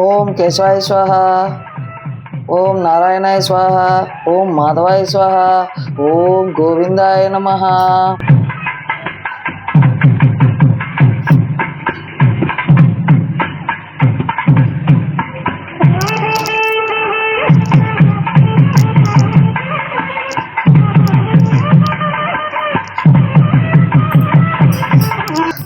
ఓం కేశవాయ స్వాహ, ఓం నారాయణాయ స్వాహ, ఓం మాధవాయ స్వాహ, ఓం గోవిందాయ నమః.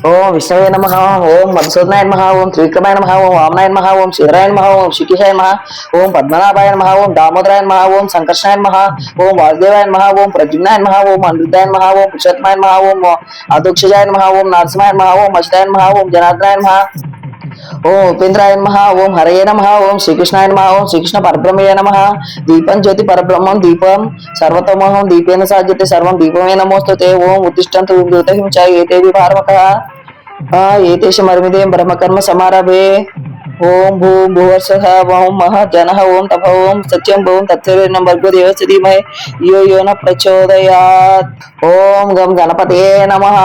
ఓం విష్ణవే నమః, ఓం మధుసూదనాయ నమః, ఓం త్రివిక్రమాయ నమః, ఓం వామనాయ నమః, ఓం క్షీరాయ నమః, ఓం శిఖిషాయ నమః, ఓం పద్మనాభాయ నమః, ఓం దామోదరాయ నమః, ఓం సంకర్షణాయ నమః, ఓం వాసుదేవాయ నమః, ఓం ప్రద్యుమ్నాయ నమః, ఓం అనిరుద్ధాయ నమః, ఓం పురుషోత్తమాయ నమః, ఓం అధోక్షజాయ నమః, ఓం నరసింహాయ నమః, ఓం అచ్యుతాయ నమః, ఓం జనార్దనాయ నమః, ఓం ఉపేంద్రాయ నమః, ఓం హరయే నమః, ఓం శ్రీకృష్ణాయ నమః, ఓం శ్రీకృష్ణ పరబ్రహ్మయే నమః. దీపం జ్యోతి పరబ్రహ్మం దీపం సర్వతోమోహం దీపేన సాధ్యతే సర్వం దీపమే నమోస్తుతే. ఓం ఉత్తిష్టంతు ధృతహింస ఏతేవి భారమకః ఏతేషమర్మిదేం బ్రహ్మకర్మ సమారభే. ఓం భూం భువర్షః ఓం మహః జనః ఓం తపః ఓం సత్యం ఓం తత్సవితుర్వరేణ్యం భర్గో దేవస్య ధీమహి ధియో యో నః ప్రచోదయాత్. ఓం గం గణపతయే నమః.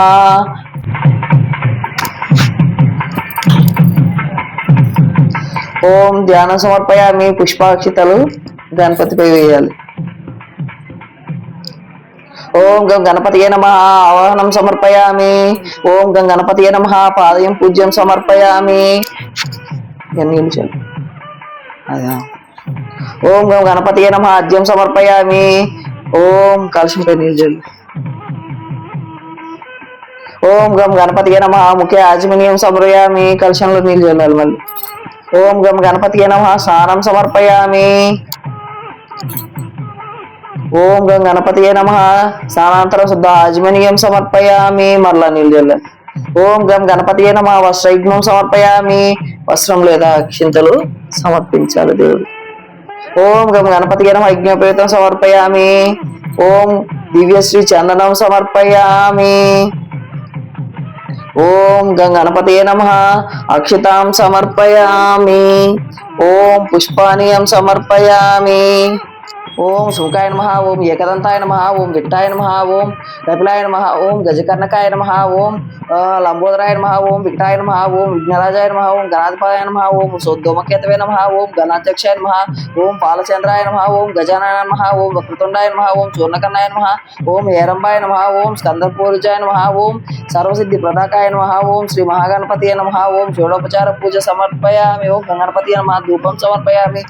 ఓం ధ్యానం సమర్పయామి. పుష్పాక్షితలు గణపతిపై వేయాలి. ఓం గం గణపతియే నమః. ఆవాహనం సమర్పయామి. ఓం గం గణపతియే నమః. పాదయం పూజ్యం సమర్పయామి. ఓం గం గణపతియే నమః. అద్యం సమర్పయామి. ఓం కలశంపై నీళ్ళు. ఓం గం గణపతియే నమః. ముఖ్య ఆజమనీయం సమర్పయామి. కలశంలో నీళ్ళు చల్లాలి మళ్ళీ. ఓం గం గణపతియే నమః. స్నానం సమర్పయామి. ఓం గం గణపతియే నమః. స్నానాంతరం శుద్ధ ఆజమనీయం సమర్పయామి. మరలా నీళ్ళు చల్లాలి. ఓం గం గణపతియే నమః. వస్త్రయజ్ఞం సమర్పయామి. వస్త్రం లేదా అక్షింతలు సమర్పించాలి దేవుడు. ఓం గం గణపతియే నమః. యజ్ఞోపేతం సమర్పయామి. ఓం దివ్యశ్రీ చందనం సమర్పయామి. ఓం గం గణపతియే నమః. అక్షితాం సమర్పయామి. ఓం పుష్పానీయం సమర్పయామి. ఓం శుకాయ నమః. ఓం ఏకదంతాయ నమః. ఓం విట్టాయ నమః. ఓం కపిలాయ నమః. ఓం గజకర్ణకాయ నమః. ఓం లంబోదరాయ నమః. ఓం వికటాయ నమః. ఓం విఘ్నరాజాయ నమః. ఓం గణాధిపాయ నమః. ఓం ధూమకేతవే నమః. ఓం గణాధ్యక్షాయ నమః. ఓం పాలచంద్రాయ నమః. ఓం గజానన నమః. ఓం వక్రతుండాయ నమః. ఓం చూర్ణకర్ణాయ నమః. ఓం హేరంబాయ నమః. ఓం స్కందపూరుజాయ నమః. ఓం సర్వసిద్ధి ప్రదాకాయ నమః. ఓం శ్రీ మహాగణపతియే నమః. ఓం షోడోపచార పూజ సమర్పయామి. ఓం గణపతియే నమః. ధూపం సమర్పయామి.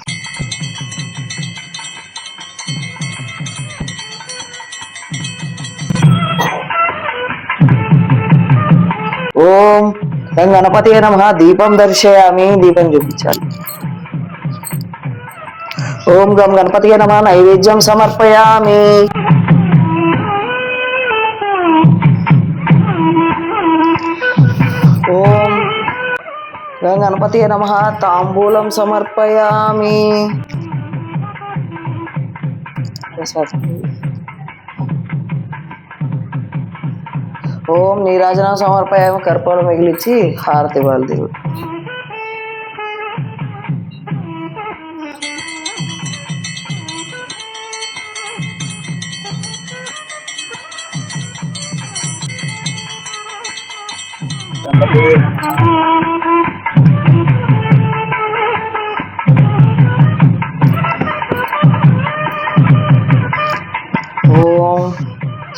ఓం గం గణపతియే నమః. దీపం దర్శయామి. దీపం చూపించాలి. ఓం గం గణపతియే నమః. నైవేద్యం సమర్పయామి. ఓం గం గణపతియే నమః. తాంబూలం సమర్పయామి. ఓం నీరాజనం సమర్పయామి. కర్పూరం మిగిలిచ్చి హారతి ఇవ్వాలి దేవుడు. ఓం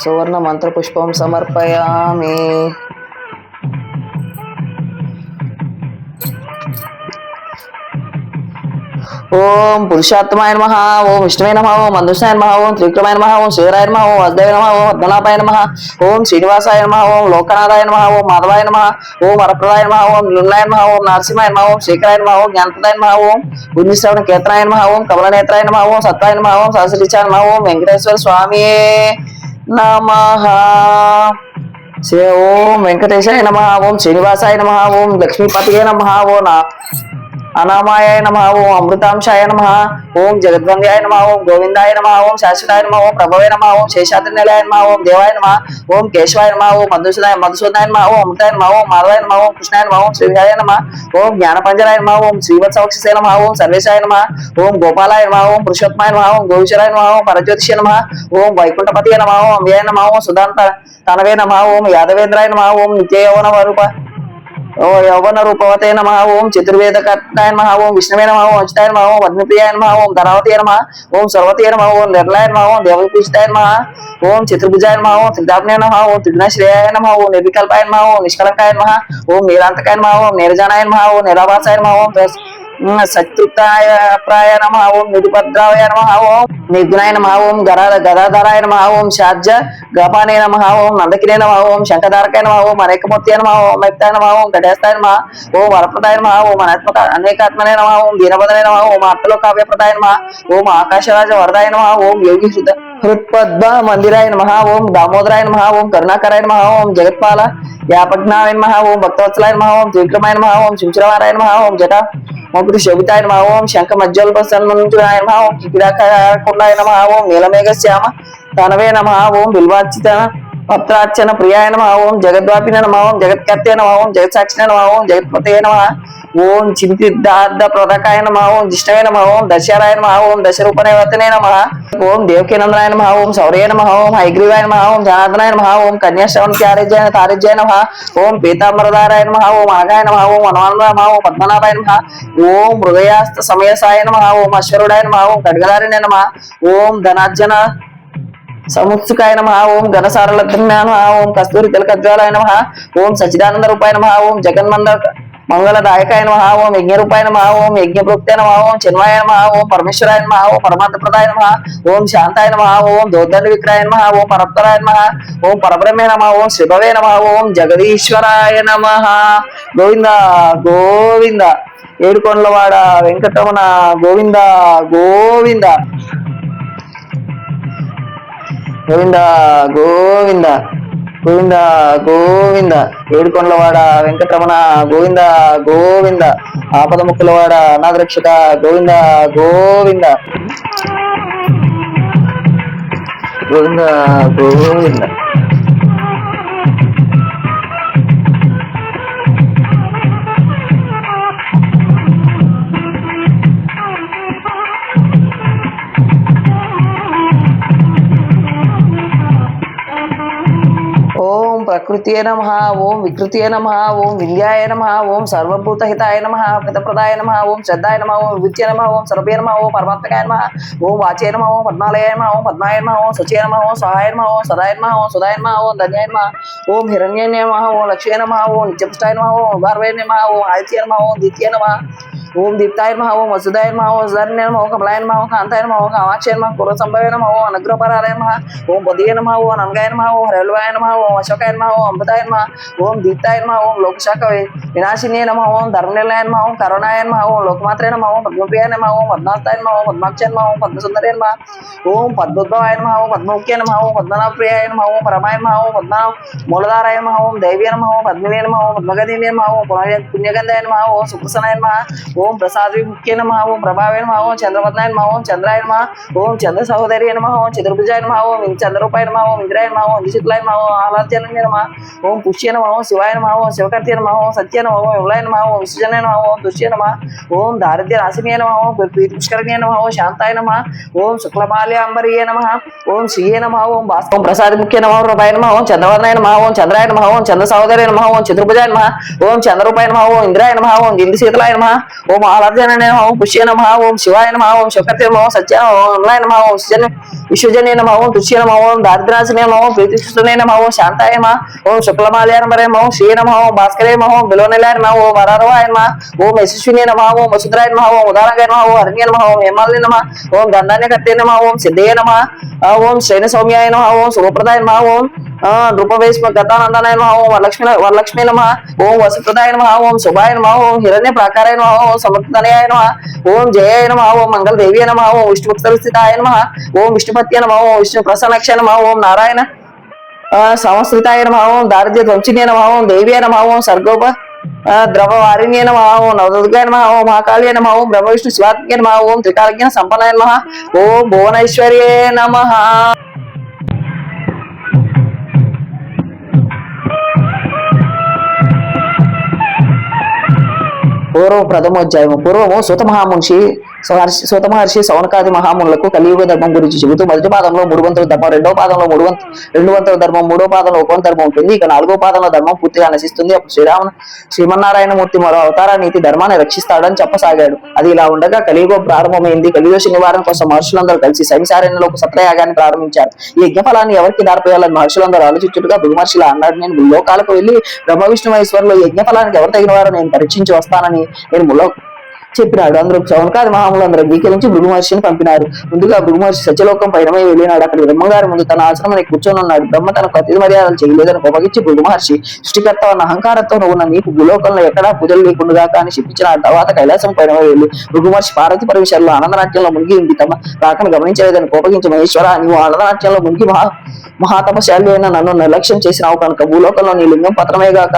సువర్ణ మంత్ర పుష్పం సమర్పయామి. ఓం పురుషాత్తమాయ నమః. ఓం విష్ణువే నమః. ఓం మందుషాయ నమః. ఓం త్రివిక్రమాయ నమః. ఓం శ్రీరాయ నమః. ఓం వాసుదేవాయ నమః. ఓం పద్మనాభాయ నమః. ఓం శ్రీనివాసాయ నమః. ఓం లోకనాథాయ నమః. ఓం మాధవాయ నమః. ఓం వరప్రదాయ నమః. ఓం నిర్మలాయ నమః. ఓం నరసింహాయ నమః. ఓం శ్రీకరాయ నమః. ఓం జ్ఞానప్రదాయ నమః. ఓం బుద్ధిశ్రవణ కేతనాయ నమః. ఓం కమలనేత్రాయ నమః. ఓం సత్వాయ నమః. ఓం సహస్రలిచాయ నమః. ఓం వెంకటేశ్వర స్వామియే నమః. ఓం వెంకటేశాయ నమః. ఓం శ్రీనివాసాయ నమః. ఓం లక్ష్మీపతియే నమః. ఓం అనామాయ నమః. ఓం అమృతాంశాయ నమః. ఓం జగద్వంద్యాయ నమః. ఓం గోవిందాయ నమః. ఓం శాశ్వతాయ నమః. ఓం ప్రభవే నమః. ఓం శేషాద్రి నిలయాయ నమః. ఓం దేవాయ నమః. ఓం కేశవాయ నమః. ఓం మధుసూదనాయ నమః. ఓం అమృతాయ నమః. ఓం మాధవాయ నమః. ఓం కృష్ణాయ నమః. ఓం శ్రీహరాయ నమః. ఓం జ్ఞానపంజరాయ నమః. ఓం శ్రీవత్సవక్షసే నమః. ఓం సర్వేశాయ నమః. ఓం గోపాలాయ నమః. ఓం పురుషోత్తమాయ నమః. ఓం గోవిచరాయ నమః. ఓం పరజ్యోతిషే నమః. ఓం వైకుంఠపతియే నమః. ఓం అవ్యయ నమః. ఓం సుధాంత తనవే నమః. ఓం యాదవేంద్రాయ నమః. ఓం నిత్య యౌవన వరూప యౌవన రూపవతే నమ ఓం చతుర్వేద కర్తాయ నమ ఓం విష్ణవే నమ ఓం అచ్యుతాయ నమ ఓం పద్మప్రియాయ నమ ఓం ధరావతి నమ ఓం సర్వతే నమ ఓం నిర్లయ నమ ఓం దేవపూజితాయ నమ ఓం చతుర్భుజాయ నమ ఓం త్రిదాప్నే నమ ఓం త్రిగుణశ్రేయాయ నమ ఓం నిర్వికల్పాయ నమ ఓం నిష్కలంకాయ నమ ఓం నీలాంతకాయ నమ ఓం నీరజానాయ నమ ఓం నిరాభాసాయ నమ ఓం సత్యుక్తాయ ప్రాయ నమ ఓం నిధిభద్రాయ నమ ఓం నిర్గుణాయ నమ ఓం గదాధరాయ నమ ఓం షాజ్జ గపానే నమ ఓం నందకినే నమ ఓం శంఖధారకాయ నమ ఓం అనేకమూర్తి నమ ఓం మైక్తాయ నమ ఓం ఘటేస్తాయ నమ ఓం వరప్రదాయ నమ ఓం అనేకాత్మనే నమ ఓం దీనపదనే నమ ఓం అర్థలో కావ్యప్రదాయ నమ ఓం ఆకాశరాజ వరదాయ నమ ఓం యోగి హృత్పద్మ మందిరాయ నమ ఓం దామోదరాయ నమ ఓం కరుణాకరాయ నమ ఓం జగత్పాల వ్యాపజ్ఞాయ నమ ఓం భక్తవత్సలాయ నమ ఓం త్రివిక్రమాయ నమ ఓం శంచరవారాయ నమ ఓం జట ఓం శోభితాయ నమ ఓం శంఖ మజ్జల ప్రసన్నాయ నమ ఓం కిరాకుండాయ నమ ఓం నీలమేఘ శ్యామ తనవే నమ ఓం బిల్వార్చిత పత్రార్చన ప్రియాయ నమ ఓం జగద్వాపిన నమ ఓం జగత్కర్తే నమ ఓం జగత్సాక్షిణ నమ ఓం జగత్పతే నమ ఓం చింతిదార్థ ప్రదకాయ నమ ఓం జిష్ణవే నమ ఓం దశరాయ నమ ఓం దశరూపనేవతనే నమ ఓం దేవకీనందనాయ నమ ఓం శౌర్య నమ ఓం హైగ్రీవాయ నమ ఓం జనార్దనాయ నమ ఓం కన్యాశ్రవణ తారిజ్యాయ నమ ఓం పీతాంబరధారాయ నమ ఓం ఆగాయ నమ ఓం వనవాన నమ ఓం పద్మనాభాయ నమ ఓం హృదయాస్త సమయసాయ నమ ఓం అశ్వరుడాయ నమ ఓం ఖడ్గదారిణ్య నమ ఓం ధనార్జన సముత్సుకాయ నమ ఓం ఘనసారలగ్నాయ నమ ఓం కస్తూరి తిలకజ్వాలాయ నమ ఓం సచిదానంద రూపాయ నమ ఓం జగన్మంద మంగళదాయకాయ నమ ఓం యజ్ఞరూపాయ నమ ఓం యజ్ఞప్రోక్తాయ నమ ఓం చిన్మయాయ నమ ఓం పరమేశ్వరాయ నమ ఓం పరమార్థప్రదాయ నమ ఓం శాంతాయ నమ ఓం దోర్దండ విక్రాయ నమ ఓం పరత్తరాయ నమ ఓం పరబ్రహ్మే నమ ఓం శివవే నమ ఓం జగదీశ్వరాయ నమ గోవింద గోవింద ఏడుకొండలవాడ వెంకటరమణ గోవింద గోవింద గోవింద గోవింద గోవింద గోవింద ఏడుకొండలవాడ వెంకటరమణ గోవింద గోవింద ఆపద ముక్కులవాడ అనాథరక్షక గోవింద గోవింద గోవింద గోవింద ఓం ప్రకృతియే నమ ఓం వికృతియే నమ ఓం వింధ్యాయ నమ ఓం సర్వభూతహితాయ నమ పితప్రదాయ నమ ఓం శ్రద్ధాయ నమ ఓం విభూత్య నమ ఓం స్వరూపే నమ ఓం పరమాత్మకాయ నమ ఓం వాచే నమ ఓం పద్మాలయ నమ ఓం పద్మాయ నమ ఓం శుచే నమ ఓం సహాయ నమ ఓం సదాయ నమ ఓం సుధాయ నమ ఓం ధన్యాయ నమ ఓం హిరణ్య నమ ఓం లక్ష్మీ నమ ఓం నిత్యపుష్టాయ నమ ఓం భార్వే నమ ఓం ఆదిత్య నమ ఓం ద్వితీయ నమ ఓం దీప్తాయ నమ ఓం వసుదాయ నమ ఓం వసుధారిణ్య నమ ఓం కమలాయ నమ ఓం కాంతాయ నమ ఓం కామాక్షయ నమ కుర సంభవే నమ ఓం అనుగ్రహపరాలయ నమ ఓం పదియ నమ ఓం నన్గాయ నమ ఓం హరళవాయ నమ ఓం అశోకాయ నమ ఓం అమృతాయ నమ ఓం దీప్తాయ నమ ఓం లోకశాఖ వినాశిన్యే నమ ఓం ధర్మనిలయ నమ ఓం కరుణాయ నమ ఓం లోకమాత్రే నమ ఓం పద్మప్రియాయ నమ ఓం పద్మాస్తాయ నమ ఓం పద్మాక్షయ నమ ఓం పద్మసుందరే నమ ఓం పద్మోద్భవాయ నమ ఓం పద్మముఖ్య నమ ఓం పద్మనాభప్రియాయ నమ ఓం పరమాయ నమ ఓం పద్మ మూలధారాయ నమ ఓం దైవ్య నమ ఓం పద్మవే నమ ఓం పద్మగదీనే నమ ఓం పుణ్యగంధాయ నమ ఓం సుప్రసన్నాయ నమ ఓం ప్రసాద విముఖ్య నమ ఓం ప్రభావే నమ ఓం చంద్రపద్నాయ నమ ఓం చంద్రాయ నమ ఓం చంద్ర సహోదరి నమ ఓం చతుర్భుజాయ నమ ఓం చంద్రరూపాయ నమ ఓం ఇంద్రాయ నమ ఓం దిశితులాయ నమ ఓం ఆహ్లాద్యాయ నమ ఓం పుష్య నమ ఓం శివాయ నమ ఓం శివకర్తయ నమ ఓం సత్య నమ ఓం విమలాయ నమ ఓం విసృజనాయ నమ ఓం దుష్య నమ ఓం దారిద్ర్య నాశిన్యాయ నమ ఓం ప్రీతిపుష్కరణీయ నమ ఓం శాంతాయ నమ ఓం శుక్లమాల్యాంబరీయ నమ ఓం శ్రీయ నమ ఓం భాస్కర ఓం ప్రసాద ముఖ్య నమ ఓం ప్రభాయ నమ ఓం చంద్రవర్ణాయ నమ ఓం చంద్రాయ నమ ఓం చంద్ర సహోదరి నమ ఓం చతుర్భుజాయ నమ ఓం చంద్రరూపాయ నమ ఓం ఇంద్రాయ నమ ఓం గిందిశీతలాయ నమ ఓం ఆహ్లాద్యాయ నమ ఓం పుష్య నమ ఓం శివాయ నమ ఓం శివకర్తయ నమ ఓం సత్య ఓం విమలాయ నమ ఓం విశ్వజనే నమ ఓం తుష్య నమ ఓం దారిద్ర్యనాశినే నమ ఓం ప్రీతిపుష్కరణీయ నమ ఓం శాంతాయ నమ ఓం శుక్లమాల్యాంబరే నమ ఓం శ్రీయ నమ ఓం భాస్కరే నమ ఓం బిలోనిలాయ నమ ఓం వరారవాయ నమ ఓం యశస్వినే నమ ఓం వసుధరాయ నమ ఓం ఉదారంగాయ నమ ఓం హరణ్య నమ ఓం హేమాలిని నమ ఓం దండాన్యకర్తే నమ ఓం సిద్ధయ నమ ఓం శ్రేణ సౌమ్యాయ నమ ఓం శుభప్రదాయ నమ ఓం నృపవేశ్మ గతానందనాయ నమ ఓం వరలక్ష్మీ నమ ఓం వసుప్రదాయ నమ ఓం శుభాయ నమ ఓం హిరణ్య ప్రాకారాయ నమ ఓం సమర్థనయాయ నమ ఓం జయాయ నమ ఓం మంగళదేవ్య నమ ఓం విష్ణుభక్తస్థితాయ నమ ఓం విష్ణుపత్య నమ ఓం విష్ణు ప్రసన్నక్ష నమ ఓం నారాయణ సంస్కృతాయ నమ ఓం దారిద్ర్య ధ్వంసినే నమ ఓం దేవ్య నమ ఓం సర్గోప ద్రవవారిణ్య నమ ఓం నవదుర్గాయ నమ ఓం మహాకాళ్య నమ ఓం బ్రహ్మ విష్ణు శివాత్మకే నమ ఓం త్రికాలజ్ఞ సంపన్నాయ నమ ఓం భువనైశ్వర్యే నమ. పూర్వ ప్రథమోధ్యాయము. పూర్వము సూత మహామునిషి సూత మహర్షి సౌనకాది మహామునులకు కలియుగ ధర్మం గురించి చెబుతూ మొదటి పాదంలో 3 వంతుల ధర్మం, రెండవ పాదంలో 2 వంతుల ధర్మం, మూడో పాదంలో 1 వంతు ధర్మం ఉంటుంది. ఇక 4వ పాదంలో ధర్మం పూర్తిగా నశిస్తుంది. అప్పుడు శ్రీమన్నారాయణమూర్తి మరో అవతారాన్ని ధర్మాన్ని రక్షిస్తాడని చెప్పసాగాడు. అది ఇలా ఉండగా కలియుగం ప్రారంభమైంది. కలిదోష నివారణ కోసం మహర్షులందరూ కలిసి సైన్సారణ్యంలో ఒక సత్రయాగాన్ని ప్రారంభించారు. ఈ యజ్ఞఫలాన్ని ఎవరికి దారిపోయాలని మహర్షులందరూ ఆలోచించుగా భృగుమహర్షిలా అన్నాడు, నేను లోకాలకు వెళ్లి బ్రహ్మ విష్ణు మహేశ్వరులు యజ్ఞఫలానికి ఎవరు తగిన వారో నేను పరీక్షించి వస్తానని నేను చెప్పినాడు. అందరూ సౌనకాది మహాములు అందరూ అంగీకరించి భృగు మహర్షిని పంపినారు. ముందుగా భృగు మహర్షి సత్యలోకం పైనమై వెళ్ళినాడు. అక్కడ బ్రహ్మగారి ముందు తన ఆశ్రమాన్ని కూర్చొని ఉన్నాడు. బ్రహ్మ తనకు అతిథి మర్యాదలు చేయలేదని కోపగించి భృగు మహర్షి సృష్టికర్త అన్న అహంకారంతో ఉన్న నీకు భూలోకంలో ఎక్కడా పూజలు లేకుండా కానీ చెప్పించిన తర్వాత కైలాసం పైనమై వెళ్ళి భృగు మహర్షి పార్వతి పరమేశ్వరులు ఆనందనాట్యంలో మునిగి ఉంది. తమ రాకను గమనించలేదని కోపగించి, మహేశ్వర, నీవు ఆనందనాట్యంలో మునిగి మహాతపశాలి అయిన నన్ను నిర్లక్ష్యం చేసినావు కనుక భూలోకంలో నీ లింగం పత్రమేగాక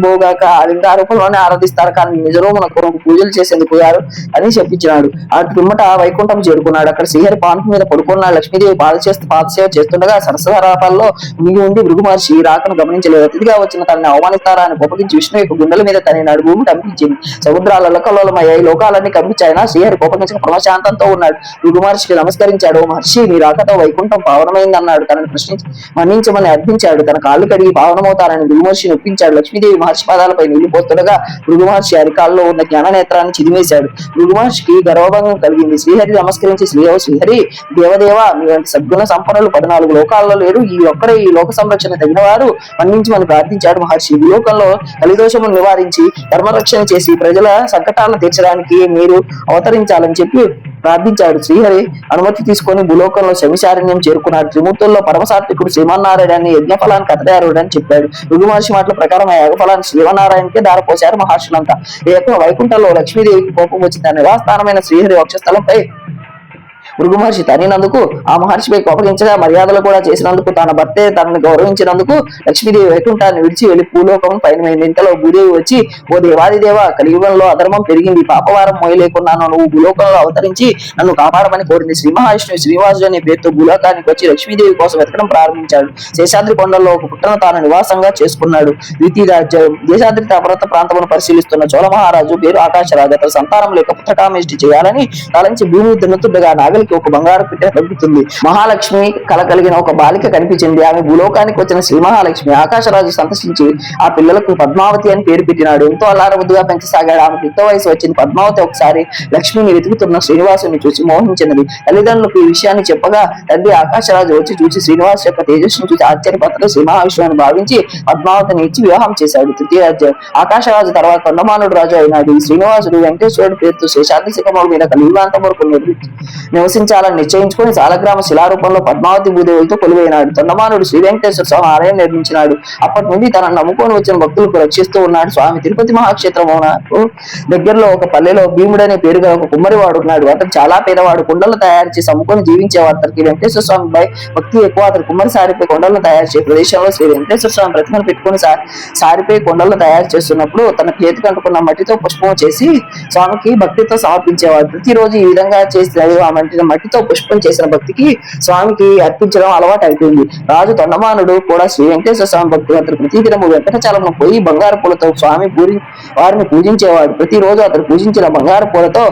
బోగాక ఆ లింగారూపంలోనే ఆరాధిస్తారు, కానీ నిజరూపణ కొరకు పూజలు చేసేందుకు పోయారు అని చెప్పించినాడు. అటు పిమ్మట వైకుంఠం చేరుకున్నాడు. అక్కడ శ్రీహరి పాన్పు మీద పడుకున్న లక్ష్మీదేవి పాదసేవ చేస్తుండగా సరస్వరాపాల్లో మునిగి ఉండి భృగు మహర్షి రాకను గమనించలేదు. అతిథిగా వచ్చిన తనని అవమానిస్తారా అని కోపగించి విష్ణు యొక్క గుండెల మీద తన భూమి కంపించింది. సముద్రాల లకల్లోలమయ్యాయి, లోకాలన్నీ కంపించాయినా శ్రీహరి కోపగించిన పరమశాంతంతో ఉన్నాడు. భృగు మహర్షికి నమస్కరించాడు. మహర్షి, మీ రాకతో వైకుంఠం పావనమైంది అన్నాడు. తనని ప్రశ్నించి మన్నించమని అర్థించాడు. తన కాళ్ళు కడిగి పావనమవుతారని భృగు మహర్షిని ఒప్పించాడు. లక్ష్మీదేవి మహర్షి పాదాలపై నీళ్లు పోస్తుండగా భృగు మహర్షి అరికాల్లో ఉన్న జ్ఞాననేత్రాన్ని చిదిమేశాడు. భృగు మహర్షికి గర్వభంగం కలిగింది. శ్రీహరి నమస్కరించి, శ్రీహరి దేవదేవ, మీ వంటి సద్గుణ సంపన్నులు 14 లోకాల్లో లేరు, ఈ ఒక్కరే ఈ లోక సంరక్షణ తగిన వారు, మన్నించమని ప్రార్థించాడు మహర్షి. ఈ లోకంలో కలిదోషమును నివారించి ధర్మరక్షణ చేసి ప్రజల సంకటాలను తీర్చడానికి మీరు అవతరించాలని చెప్పి ప్రార్థించాడు. శ్రీహరి అనుమతి తీసుకొని భూలోకంలో శమిశారణ్యం చేరుకున్నాడు. త్రిమూర్తుల్లో పరమసాత్వికుడు శ్రీమన్నారాయణాన్ని యజ్ఞఫలానికి అతడారుడని చెప్పాడు. భృగు మహర్షి మాటల ప్రకారం ఆ యాగఫలాన్ని శ్రీమన్నారాయణకే దారపోశారు మహర్షులంతా. వైకుంఠంలో లక్ష్మీదేవికి కోపం వచ్చి తన నివాసస్థానమైన శ్రీహరి వక్షస్థలంపై భృగు మహర్షి తనినందుకు ఆ మహర్షిపై కోపగించగా మర్యాదలు కూడా చేసినందుకు తన భర్తే తనను గౌరవించినందుకు లక్ష్మీదేవి వైకుంఠాన్ని విడిచి వెళ్లి భూలోకం పయనమైంది. ఇంతలో భూదేవి వచ్చి, ఓ దేవాదిదేవ, కలియుగంలో అధర్మం పెరిగింది, పాపవారం మోయలేకున్నాను, నువ్వు భూలోకంలో అవతరించి నన్ను కాపాడమని కోరింది. శ్రీ మహావిష్ణువు శ్రీనివాసుడు అనే పేరుతో భూలోకానికి వచ్చి లక్ష్మీదేవి కోసం వెతకడం ప్రారంభించాడు. శేషాద్రి కొండల్లో ఒక పుట్టను తాను నివాసంగా చేసుకున్నాడు. దేశాద్రి పర్వత ప్రాంతమును పరిశీలిస్తున్న చోళ మహారాజు పేరు ఆకాశరాజు. అతను సంతానం లేక పుత్రకామేష్టి చేయాలని తలంచి భూమి దున్నుతుండగా నాగలి ఒక బంగారు పిట్ట తగ్గుతుంది. మహాలక్ష్మి కల కలిగిన ఒక బాలిక కనిపించింది. ఆమె భూలోకానికి వచ్చిన శ్రీ మహాలక్ష్మి. ఆకాశరాజు సంతసించి ఆ పిల్లలకు పద్మావతి అని పేరు పెట్టినాడు. ఎంతో అల్లారముద్దుగా పెంచసాగాడు. ఆమె యుక్త వయసు వచ్చింది. పద్మావతి ఒకసారి లక్ష్మిని వెతుకుతున్న శ్రీనివాసుని చూసి మోహించినది. తల్లిదండ్రులకు ఈ విషయాన్ని చెప్పగా తండ్రి ఆకాశరాజు వచ్చి చూసి శ్రీనివాసు యొక్క తేజస్సును చూసి ఆశ్చర్యపత్ర శ్రీ మహావిష్ణువుని భావించి పద్మావతిని ఇచ్చి వివాహం చేశాడు. తృతీయాధ్యాయం. ఆకాశరాజు తర్వాత తొండమానుడు రాజు అయినాడు. ఈ శ్రీనివాసుడు వెంకటేశ్వరుడు పేరుతో శేషాద్రి శిఖరముల మీద కలియుగాంతం వరకు నివసించాలని నిశ్చయించుకుని సాలగ్రామ శిలారూపంలో పద్మావతి భూదేవులతో కొలువైనాడు. తొండమానుడు శ్రీ వెంకటేశ్వర స్వామి ఆలయం నిర్మించినాడు. అప్పటి నుండి తనను నమ్ముకొని వచ్చిన భక్తులకు రక్షిస్తూ ఉన్నాడు స్వామి. తిరుపతి మహాక్షేత్రమునకు దగ్గరలో ఒక పల్లెలో భీముడనే పేరు గల ఒక కుమ్మరివాడు ఉన్నాడు. అతను చాలా పేదవాడు. కుండలు తయారు చేసి అమ్ముకొని జీవించేవాడు. అతనికి వెంకటేశ్వర స్వామిపై భక్తి ఎక్కువ. అతను కుమ్మరి సారిపై కొండలను తయారు చేసే ప్రదేశంలో శ్రీ వెంకటేశ్వర స్వామి ప్రతిమను పెట్టుకుని సారిపై కొండలను తయారు చేస్తున్నప్పుడు తన చేతికి అంటుకున్న మట్టితో పుష్పం చేసి స్వామికి భక్తితో సమర్పించేవాడు. ప్రతిరోజు ఈ విధంగా చేసి ఆ మట్టితో పుష్పం చేసిన భక్తికి స్వామికి అర్పించడం అలవాటు అయిపోయింది. రాజు తొండమానుడు కూడా శ్రీ వెంకటేశ్వర స్వామి భక్తులు అతను ప్రతిదినము వెంకటచలము పోయి బంగారు పూలతో స్వామి వారిని పూజించేవాడు. ప్రతిరోజు అతను పూజించిన బంగారు పూలతో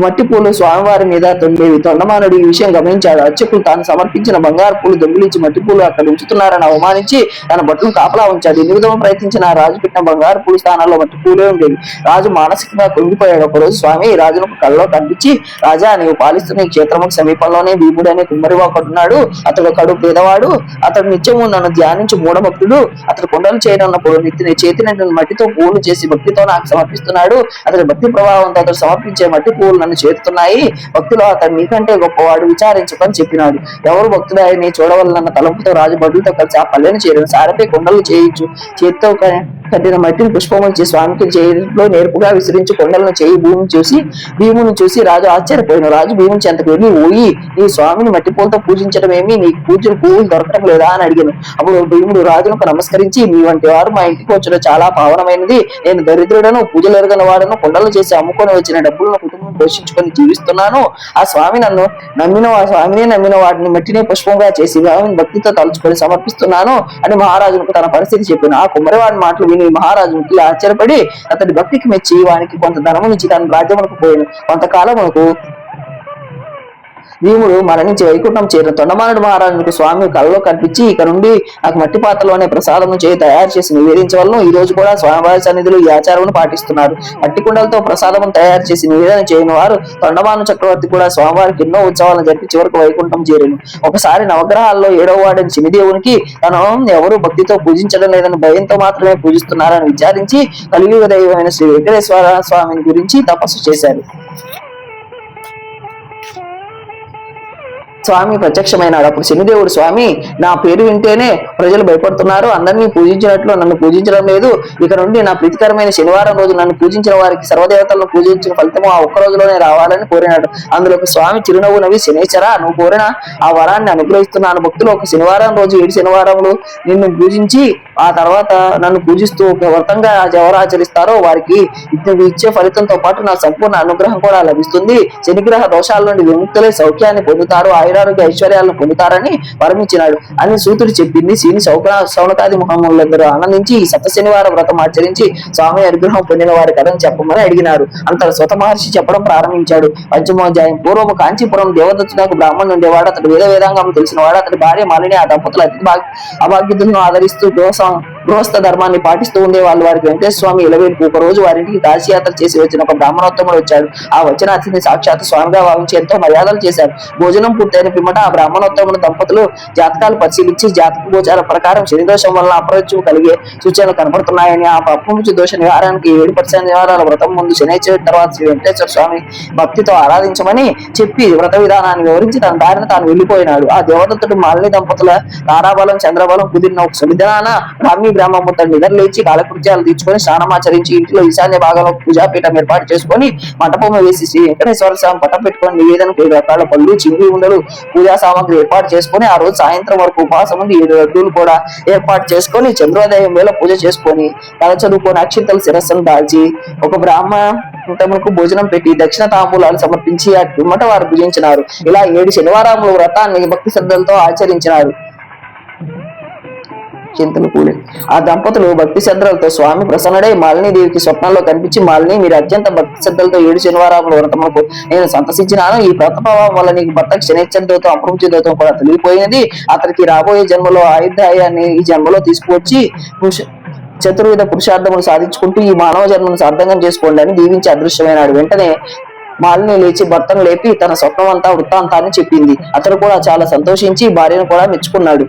మట్టి పూలు స్వామివారి మీద తొండేవి. తొండమానుడు ఈ విషయం గమనించాడు. అర్చకులు తాను సమర్పించిన బంగారు పూలు దొంగిలించి మట్టి పూలు అక్కడ ఉంచుతున్నారని అవమానించి తన బట్టలు కాపలా ఉంచాడు. ఎనిమిదవ ప్రయత్నించిన రాజు పెట్టిన బంగారు పూలు స్థానాల్లో మట్టి పూలే ఉండేవి. రాజు మానసికంగా కుంగిపోయాడు. ఒకరోజు స్వామి రాజును కళ్ళలో కనిపించి, రాజా, నీవు పాలిస్తున్న ఈ క్షేత్రముకు సమీపంలోనే భీముడు అనే కుమ్మరివాడున్నాడు. అతడు కడు పేదవాడు. అతడు నిత్యము నన్ను ధ్యానించి మూఢభక్తుడు. అతడు కొండలు చేయనున్నప్పుడు చేతిన మట్టితో పూలు చేసి భక్తితో నాకు సమర్పిస్తున్నాడు. అతడి భక్తి ప్రభావంతో అతడు సమర్పించే మట్టి పూలు నన్ను చేరుతున్నాయి. భక్తులు అతడు నీకంటే గొప్పవాడు, విచారించుకొని చెప్పినాడు. ఎవరు భక్తుడాయని చూడవలనన్న తలంపుతో రాజు భటులతో కలిసి ఆ పల్లెను చేరిన సారపై కొండలు చేయించు చేతితో కట్టిన మట్టిని పుష్పములు స్వామికి చేతిలో నేర్పుగా విసిరించి కొండలను చేయి భీముని చూసి రాజు ఆశ్చర్యపోయిన. రాజు భీముని చెంతకు వెళ్ళి, ఓయి, నీ స్వామిని మట్టి పూలతో పూజించడం ఏమి, నీకు పూజలు పువ్వులు దొరకడం లేదా అని అడిగాను. అప్పుడు భీముడు రాజునకు నమస్కరించి, మీ వంటి వారు మా ఇంటికి వచ్చడం చాలా పావనమైనది. నేను దరిద్రుడను, పూజలు ఎరగని వాడను, కొండలు చేసి అమ్ముకొని వచ్చిన డబ్బులను కుటుంబం పోషించుకొని జీవిస్తున్నాను. ఆ స్వామిని నమ్మిన వాటిని మట్టినే పుష్పంగా చేసి భక్తితో తలుచుకొని సమర్పిస్తున్నాను అని మహారాజునకు తన పరిస్థితి చెప్పిన. ఆ కుమ్మరివాడి మాటలు విని విని మహారాజు మిక్కిలి ఆశ్చర్యపడి అతడి భక్తికి మెచ్చి వానికి కొంత ధనమునిచ్చి తన రాజ్యమునకు పోయిన కొంతకాలమునకు భీముడు మరణించి వైకుంఠం చేరిన తొండమానుడు మహారాజుకు స్వామి కలలో కనిపించి ఇక నుండి నాకు మట్టి పాత్రలోనే ప్రసాదము చేయి తయారు చేసి నివేదించవలను. ఈ రోజు కూడా స్వామివారి సన్నిధిలో ఈ ఆచారమును పాటిస్తున్నారు. మట్టి కుండలతో ప్రసాదం తయారు చేసి నివేదన చేయని వారు తొండమాను చక్రవర్తి కూడా స్వామివారికి ఎన్నో ఉత్సవాలను జరిపి చివరకు వైకుంఠం చేరిను. ఒకసారి నవగ్రహాల్లో 7వ వాడని శనిదేవునికి తను ఎవరు భక్తితో పూజించడం లేదని భయంతో మాత్రమే పూజిస్తున్నారని విచారించి కలియుగ దైవమైన శ్రీ వెంకటేశ్వర స్వామిని గురించి తపస్సు చేశారు. స్వామి ప్రత్యక్షమైనాడు. అప్పుడు శనిదేవుడు, స్వామి, నా పేరు వింటేనే ప్రజలు భయపడుతున్నారు, అందరినీ పూజించినట్లు నన్ను పూజించడం లేదు. ఇక నుండి నా ప్రీతికరమైన శనివారం రోజు నన్ను పూజించిన వారికి సర్వదేవతలను పూజించిన ఫలితము ఆ ఒక్క రోజులోనే రావాలని కోరినాడు. అందులో చిరునవ్వు నవ్వి, శనేశ్వర, నువ్వు కోరిన ఆ వరాన్ని అనుగ్రహిస్తున్నాను. భక్తులు ఒక శనివారం రోజు 7 శనివారములు నిన్ను పూజించి ఆ తర్వాత నన్ను పూజిస్తూ ఒక వ్రతంగా ఎవరు ఆచరిస్తారో వారికి ఇచ్చే ఫలితంతో పాటు నా సంపూర్ణ అనుగ్రహం కూడా లభిస్తుంది. శనిగ్రహ దోషాల నుండి విముక్తులై సౌఖ్యాన్ని పొందుతారు, ఆయురారోగ్య ఐశ్వర్యాలను పొందుతారని వరమిచ్చినాడు అని సూతుడు చెప్పింది. శ్రీని సౌనకాది ముఖములందరూ ఆనందించి ఈ సప్త శనివార వ్రతం ఆచరించి స్వామి అనుగ్రహం పొందిన వారి కథను చెప్పమని అడిగినారు. అంతట స్వత మహర్షి చెప్పడం ప్రారంభించాడు. పంచమోధ్యాయం. పూర్వము కాంచీపురం దేవదత్తునకు బ్రాహ్మణుడు ఉండేవాడు. అతడు వేదాంగం తెలిసినవాడు. అతడి భార్య మాలిని ఆ దంపతులు అతి అభాగ్యులను ఆదరిస్తూ గృహస్థ ధర్మాన్ని పాటిస్తూ ఉండేవాళ్ళు. వారికి వెంకటేశ్వర స్వామి ఇలవేలుకు ఒక రోజు వారింటికి కాశీయాత్ర చేసి వచ్చిన ఒక బ్రాహ్మణోత్తముడు వచ్చాడు. ఆ వచ్చిన అతిథిని సాక్షాత్ స్వామిగా భావించి ఎంతో మర్యాదలు చేశారు. భోజనం పూర్తయిన పిమ్మట ఆ బ్రాహ్మణోత్తముడు దంపతులు జాతకాలు పరిశీలించి జాతక గోచార ప్రకారం శనిదోషం వలన అపరాధ్యం కలిగే సూచనలు కనపడుతున్నాయని, ఆ పప్పుముచ్చు దోష నివారానికి 7 శనివారాల వ్రతం ముందు శనివారం తర్వాత శ్రీ వెంకటేశ్వర స్వామి భక్తితో ఆరాధించమని చెప్పి వ్రత విధానాన్ని వివరించి తన దారిని తాను వెళ్లిపోయినాడు. ఆ దేవదత్తుడు మాలిని దంపతుల తారాబలం చంద్రబలం కుదిరిన ఒక సుమిధనాన బ్రాహ్మణోత్తముడు నిద్రలేచి కాలకృత్యాలు తీర్చుకొని స్నానమాచరించి ఇంటిలో ఈశాన్య భాగంలో పూజాపీఠం ఏర్పాటు చేసుకుని మంటపం వేసి శ్రీ వెంకటేశ్వర స్వామి పటం పెట్టుకొని నివేదనకు 7 రకాల పళ్ళు, చింగి ఉండలు, పూజా సామాగ్రి ఏర్పాటు చేసుకుని ఆ రోజు సాయంత్రం వరకు ఉపవాసం ఉండి 7 లడ్డూలు కూడా ఏర్పాటు చేసుకొని చంద్రోదయం వేళ పూజ చేసుకొని కథ చదువుకొని అక్షింతలు శిరస్సును దాల్చి ఒక బ్రాహ్మణకు భోజనం పెట్టి దక్షిణ తాంబూలాలు సమర్పించి ఆ పిమ్మట వారు భుజించినారు. ఇలా 7 శనివారముల వ్రతాన్ని భక్తి శ్రద్ధలతో ఆచరించినారు. చింతలు కూలి ఆ దంపతులు భక్తి శ్రద్ధలతో స్వామి ప్రసన్నుడై మాలినీదేవికి స్వప్నంలో కనిపించి, మాలిని, మీరు అత్యంత భక్తి శ్రద్ధలతో 7 శనివారముల వ్రతములకు నేను సంతసించినాను. ఈ వ్రత ప్రభావం వల్ల నీకు భర్తకు శనిశ్చంద్రతో అపృంచితో కూడా తెలియపోయినది. అతనికి రాబోయే జన్మలో ఆయుర్దాయాన్ని ఈ జన్మలో తీసుకువచ్చి చతుర్విధ పురుషార్థములు సాధించుకుంటూ ఈ మానవ జన్మను సార్థంగా చేసుకోండి అని దీవించి అదృశ్యమైనాడు. వెంటనే మాలిని లేచి భర్తను లేపి తన స్వప్నమంతా వృత్తాంతాన్ని చెప్పింది. అతడు కూడా చాలా సంతోషించి భార్యను కూడా మెచ్చుకున్నాడు.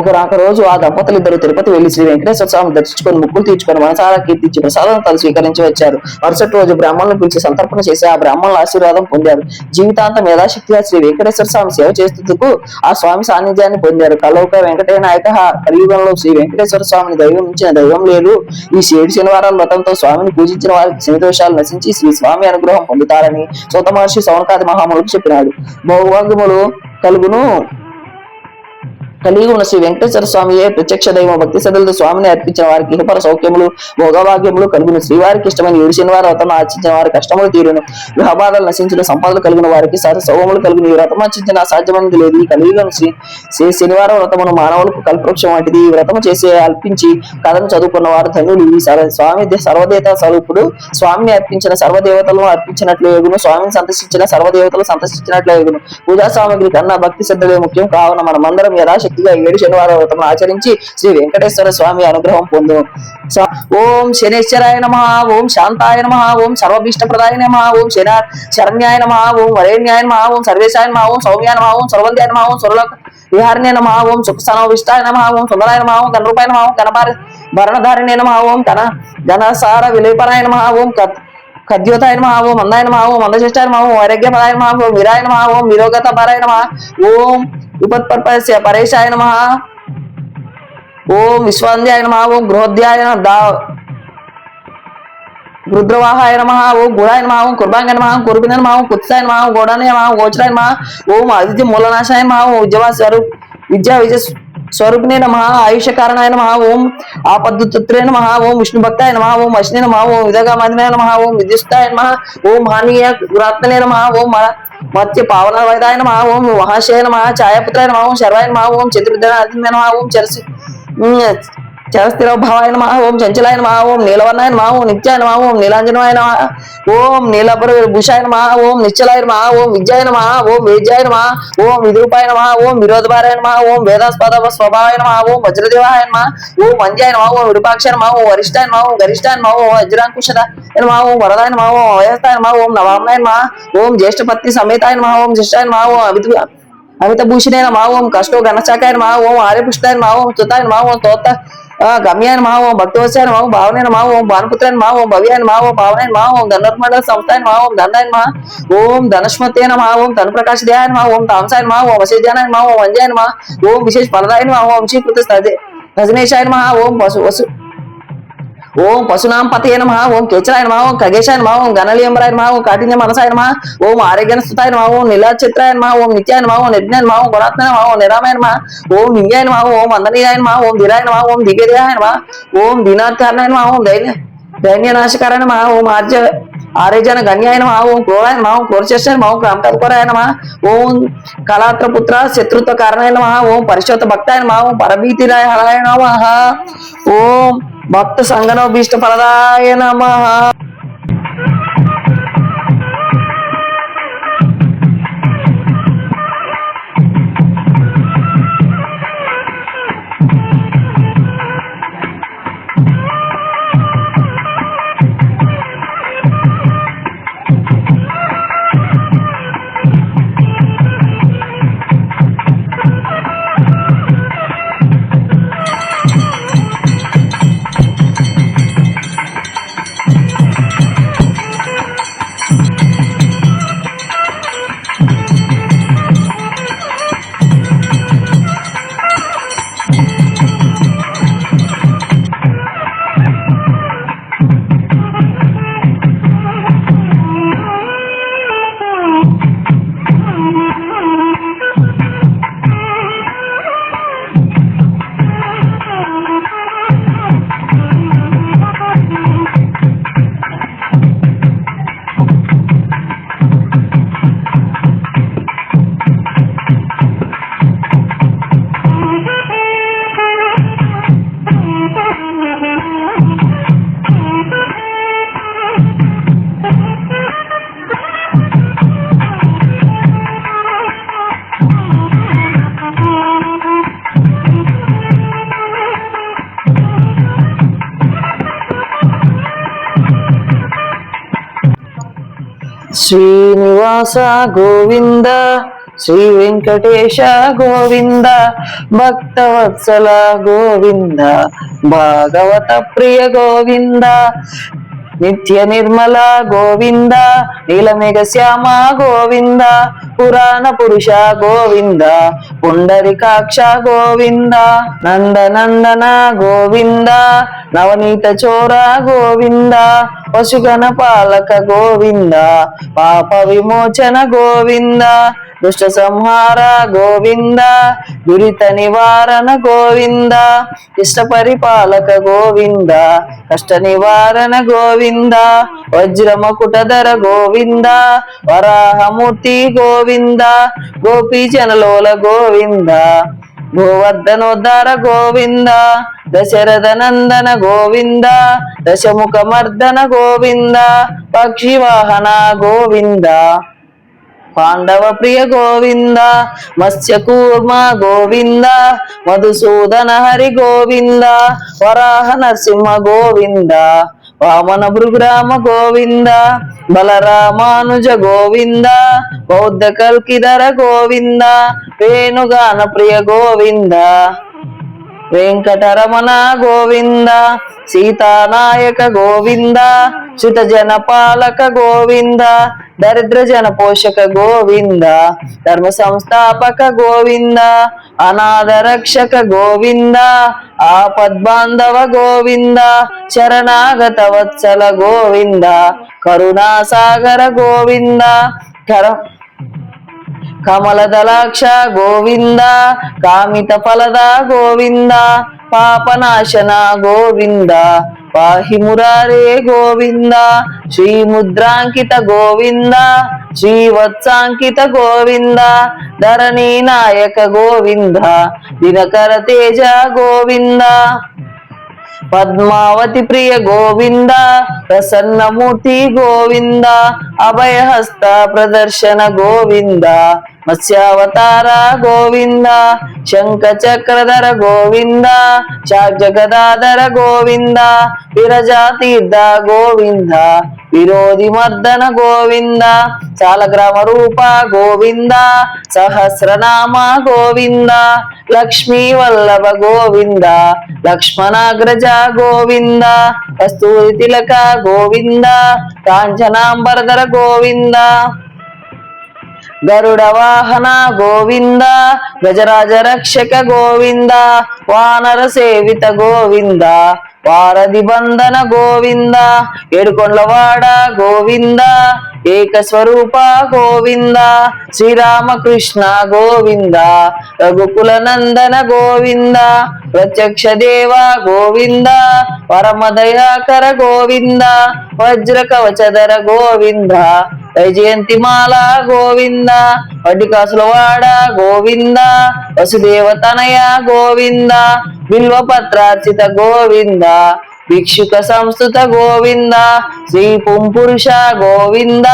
ఒక రోజు ఆ దంపతులు ఇద్దరు తిరుపతి వెళ్లి శ్రీ వెంకటేశ్వర స్వామి దర్శించుకొని ముక్కులు తీర్చుకొని మనసారా కీర్తించి ప్రసాదం తను స్వీకరించి వచ్చారు. మరుసటి రోజు బ్రాహ్మణులను పిలిచి సంతర్పణ చేసి ఆ బ్రాహ్మణుల ఆశీర్వాదం పొందారు. జీవితాంతం యథాశక్తిగా శ్రీ వెంకటేశ్వర స్వామి సేవ చేస్తున్నందుకు ఆ స్వామి సాన్నిధ్యాన్ని పొందారు. కలౌక వెంకటే నాయక, కలియుగంలో శ్రీ వెంకటేశ్వర స్వామిని దైవం ఇచ్చిన దైవం లేదు. ఈ 7 శనివారాల వ్రతంతో స్వామిని పూజించిన వారికి శనిదోషాలు నశించి శ్రీ స్వామి అనుగ్రహం పొందుతారని సూత మహర్షి సౌనకాది మహాములకు చెప్పినాడు. భౌభాగ్యములు కలుగును కలిగి ఉన్న శ్రీ వెంకటేశ్వర స్వామియే ప్రత్యక్ష దైవం. భక్తి శ్రద్ధలతో స్వామిని అర్పించిన వారికి ఇహపర సౌఖ్యములు భోగభాగ్యములు కలుగును. శ్రీవారికి ఇష్టమైన 7 శనివారం వ్రతం ఆచరించిన వారి కష్టములు తీరును. గృహబాధలు నశించిన సంపదలు కలిగిన వారికి సౌములు కలిగిన ఈ వ్రతం ఆచరించిన అసాధ్యమైనది లేదు. ఈ కలియుగం శ్రీ శనివారం వ్రతమును మానవులకు కల్పవృక్షం వంటిది. ఈ వ్రతము చేసి అల్పించి కథను చదువుకున్న వారు ధన్యులు. ఈ స్వామి సర్వదేవత స్వరూపుడు. స్వామిని అర్పించిన సర్వదేవతలను అర్పించినట్లు ఎగును. స్వామిని సందర్శించిన సర్వదేవతలు సందర్శించినట్లు ఎగును. పూజా సామగ్రి కన్నా భక్తి శ్రద్ధలే ముఖ్యం. కావున మనమందరం యథాశక్తిగా 7 శనివారం వ్రతం ఆచరించి శ్రీ వెంకటేశ్వర స్వామి అనుగ్రహం పొందు. ఓం శనేశ్వరాయ నమః, ఓం శాంతాయ నమః, ఓం సర్వభీష్టప్రదాయ నమః, ఓం శరణ్యాయ నమః, ఓం వరేణ్యాయ నమః, ఓం సర్వేశాయ నమః, ఓం సౌమ్యాయ నమః, ఓం సురవంద్యాయ నమః, ఓం సురలోక విహారిణ్యాయ నమః, ఓం సుఖసనోవిష్టాయ నమః, ఓం సుందరాయ నమః, ఓం గణరూపాయ నమః, ఓం భరణధారిణ్యాయ నమః, ఓం ఘనసార విలేపనాయ నమః, ఓం కద్యోతాయ నమః, ఓం మందాయ నమః, ఓం మందశ్రేష్టాయ నమః, ఓం వైరాగ్యపదాయ నమః, ఓం వీరాయ నమః, ఓం విరోగత పరాయ నమః, ఓం విపత్పర్పస్య పరేశాయ నమః, ఓం విశ్వాంధ్యాయ నమః, ఓం గృహోద్యాయ రుద్రవాహాయ నమః, ఓం గుడాయ నమః, ఓం కుర్బాంగాయ నమః, ఓం కురుబింద నమః, ఓం కుత్సాయ నమః, ఓం గోడాయ నమః, ఓం గోచరాయ నమః, ఓం ఆదిత్య మూలనాశాయ నమః, ఓం విద్యా విజయ స్వరూపిణే నమః, ఆయుష కారణాయ నమః, ఓం ఆపద్దుత్రే నమః, ఓం విష్ణు భక్తాయ నమః, ఓం అశ్నే నమః, ఓం విదగామాదినాయ నమః, ఓం విద్యుస్తాయ నమః, ఓం హానీయ గురాత్మనే నమః, ఓం మత్య పావన వైదాయ నమః, ఓం మహాశయ నమః, ఛాయాపుత్రాయ నమః, ఓం శర్వాయ నమః, ఓం చతుర్ధనాయ నమః, ఓం చరస్థిర భవాయ నమః ఓం చంచలాయ నమః ఓం నీలవర్ణాయ నమః ఓం నిత్యాయ నమః ఓం నీలాంజనాయ నమః ఓం నీలభూషాయ నమః ఓం నిశ్చలాయ నమః ఓం విద్యాయ నమః ఓం వేద్యాయ నమః ఓం విరూపాయ నమః ఓం విరోధపారాయ నమః ఓం వేదాస్పద స్వభావాయ నమః ఓం వజ్రదేవాయ నమః ఓం వంజ్యాయ నమః ఓం విరూపాక్షాయ నమః ఓం వరిష్ఠాయ నమః ఓం గరిష్ఠాయ నమః ఓం వజ్రాంకుశద నమః ఓం వరదాయ నమః ఓం అవయస్తాయ నమః ఓం నవామ్నాయ నమః ఓం జ్యేష్ఠపత్ని సమేతాయ నమః ఓం జ్యేష్ఠాయ నమః ఓం అమితభూషణాయ నమః ఓం కష్టో గణశాకాయ నమః ఓం ఆర్యపుష్టాయ నమః ఓం స్తుతాయ నమః ఓం తోత గమ్యాయ నమః ఓం భక్తవత్సాయ నమః ఓం భావనాయ నమః ఓం భానుపుత్రాయ నమః ఓం భవ్యాయ నమః ఓం భావనాయ నమః ఓం ధనుర్మండల సంస్థాయ నమః ఓం దండాయ నమః ఓం ధనస్మతే నమః ఓం తనుప్రకాశదేయాయ నమః ఓం తాంసాయ నమః ఓం వశేజానాయ నమః ఓం వంజాయ నమః ఓం విశేష ఫలదాయ నమః ఓం శ్రీకృత రజనేశాయ నమః ఓం ఓం పశునాం పతయ నమః ఓం కేచరాయ నమః ఓం ఖగేశాయ నమః ఓం గణలీయంబరాయ నమః ఓం కాఠిన్య మనసాయ నమః ఓం ఆరోగ్యనస్తుతాయ నమః ఓం నీలాచిత్రాయ నమః ఓం నిత్యాయ నమః ఓం నిర్జ్ఞాయ నమః ఓం గుణాత్మయ నమః ఓం నిరామయ నమః ఓం నింజాయ నమః ఓం వందనీయాయ నమః ఓం ధీరాయ నమః ఓం దివ్యదేహాయ నమః ఓం దీనాత్కారణాయ నమః ఓం దైన్యనాశకారాయ నమః ఓం ఆర్యజన గణ్యాయ నమః ఓం క్రోరాయ నమః ఓం క్రోరచేష్టాయ నమః ఓం క్రాంతకోరాయ నమః ఓం కళాత్రపుత్ర శత్రుత్వ కారణాయ నమః ఓం పరిశోత భక్తాయ నమః ఓం పరభీతిరాయ హరాయ నమః ఓం భక్త సంగనో భీష్ట ఫలదాయ నమః శ్రీనివాస గోవింద శ్రీ వెంకటేశ గోవింద భక్తవత్సల గోవింద భాగవత ప్రియ గోవింద నిత్య నిర్మల గోవింద నీలమేఘ శ్యామ గోవింద పురాణ పురుష గోవింద పుండరికాక్ష గోవింద నందనందన గోవింద నవనీత చోర గోవింద పశుగణ పాలక గోవింద పాప విమోచన గోవింద దుష్ట సంహార గోవింద దురిత నివారణ గోవింద ఇష్ట పరిపాలక గోవింద కష్ట నివారణ గోవింద వజ్రమకుటధర గోవింద వరాహమూర్తి గోవింద గోపీజనలోల గోవింద గోవర్ధనోద్ధార గోవింద దశరథ నందన గోవింద దశముఖ మర్దన గోవింద పక్షివాహన గోవింద పాండవ ప్రియ గోవింద మత్స్యకూర్మ గోవింద మధుసూదన హరి గోవింద వరాహ నరసింహ గోవింద వామన భృగురామ గోవింద బలరామానుజ గోవింద బౌద్ధ కల్కిధర గోవింద వేణుగాన ప్రియ గోవింద వెంకటరమణ గోవింద సీతానాయక గోవింద శృత జన పాలక గోవింద దరిద్ర జన పోషక గోవింద ధర్మ సంస్థాపక గోవింద అనాథ రక్షక గోవింద ఆపద్బాంధవ గోవింద శరణాగత వత్సల గోవింద కరుణాసాగర గోవింద కమలదలాక్ష గోవింద కామిత ఫలద గోవింద పాపనాశన గోవింద పాహి మురారే గోవింద శ్రీముద్రాంకిత గోవింద శ్రీవత్సాంకిత గోవింద ధరణీ నాయక గోవింద దినకర తేజ గోవింద పద్మావతి ప్రియ గోవింద, ప్రసన్నమూర్తి గోవింద, అభయహస్త ప్రదర్శన గోవింద, మత్స్యావతార గోవింద, శంఖ చక్రధర గోవింద, శార్జగదాధర గోవింద, విరజాతీర్థ గోవింద, విరోధి మర్దన గోవింద, చాలగ్రామ రూప గోవింద, సహస్రనామ గోవింద, లక్ష్మీ వల్లభ గోవింద, లక్ష్మణాగ్రజ గోవింద, కస్తూరి తిలక గోవింద, కాంచనాంబరధర గోవింద, గరుడ వాహన గోవింద, గజరాజ రక్షక గోవింద, వానర సేవిత గోవింద, వారధి బంధన గోవింద, ఏడుకొండలవాడ గోవింద, ఏకస్వరూప గోవింద, శ్రీరామకృష్ణ గోవింద, రఘుకుల నందన గోవింద, ప్రత్యక్ష దేవ గోవింద, పరమదయాకర గోవింద, వజ్ర కవచధర గోవింద, వైజయంతిమాల గోవింద, వడ్డికాసులవాడ గోవింద, వసుదేవ తనయ గోవింద, బిల్వపత్రార్చిత గోవింద, భిక్షుక సంస్థుత గోవింద, శ్రీ పుంపురుష గోవింద,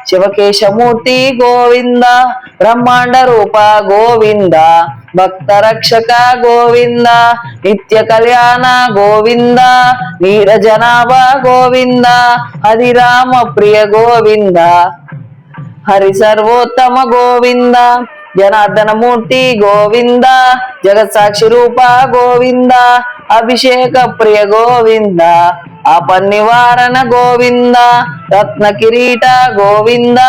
శివకేశమూర్తి గోవింద, బ్రహ్మాండ రూప గోవింద, భక్త రక్షక గోవింద, నిత్య కళ్యాణ గోవింద, నీరజనాభ గోవింద, హరిరామ ప్రియ గోవింద, హరి సర్వోత్తమ గోవింద, జనార్దన మూర్తి గోవింద, జగత్సాక్షి రూప గోవింద, అభిషేక ప్రియ గోవింద, ఆపన్నివారణ గోవింద, రత్న కిరీట గోవింద,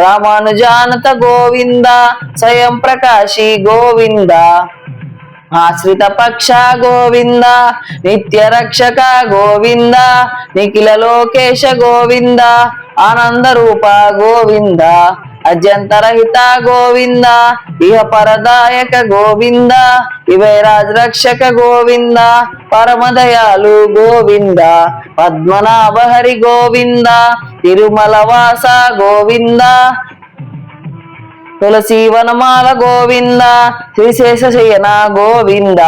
రామానుజానత గోవింద, స్వయం ప్రకాశి గోవింద, ఆశ్రిత పక్ష గోవింద, నిత్య రక్షక గోవింద, నిఖిల లోకేశ గోవింద, ఆనంద రూప గోవింద, అజంతరహిత గోవింద, ఇహ పరదాయక గోవింద, ఇవైరాజ్ రక్షక గోవింద, పరమదయాలు గోవింద, పద్మనాభ హరి గోవింద, తిరుమల వాస గోవింద, తులసీవనమాల గోవింద, శ్రీశేషశయన గోవింద,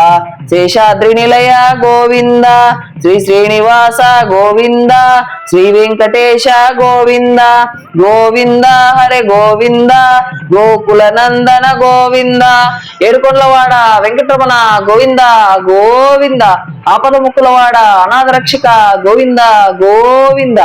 శేషాద్రి నిలయ గోవింద, శ్రీ శ్రీనివాస గోవింద, శ్రీ వెంకటేశ గోవింద, గోవింద హరే గోవింద, గోకుల నందన గోవింద, ఏడుకొండలవాడ వెంకటరమణ గోవింద గోవింద, ఆపద ముక్కులవాడ అనాథ రక్షక గోవింద గోవింద.